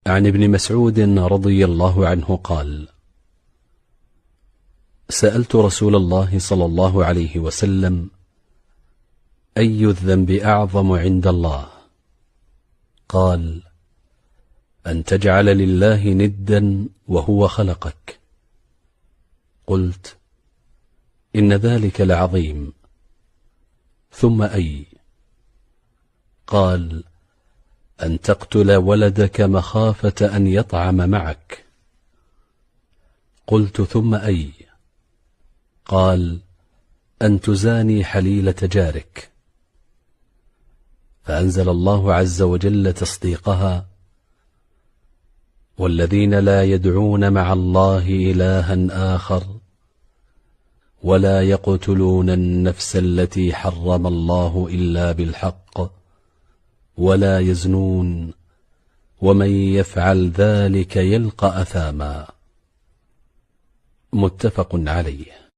عن ابن مسعود رضي الله عنه قال: سألت رسول الله صلى الله عليه وسلم: أي الذنب أعظم عند الله؟ قال: أن تجعل لله ندا وهو خلقك. قلت: إن ذلك لعظيم. ثم أي؟ قال: أن تقتل ولدك مخافة أن يطعم معك. قلت: ثم أي؟ قال: أن تزاني حليلة جارك. فأنزل الله عز وجل تصديقها: والذين لا يدعون مع الله إلها آخر ولا يقتلون النفس التي حرم الله إلا بالحق ولا يزنون ومن يفعل ذلك يلقى أثاما. متفق عليه.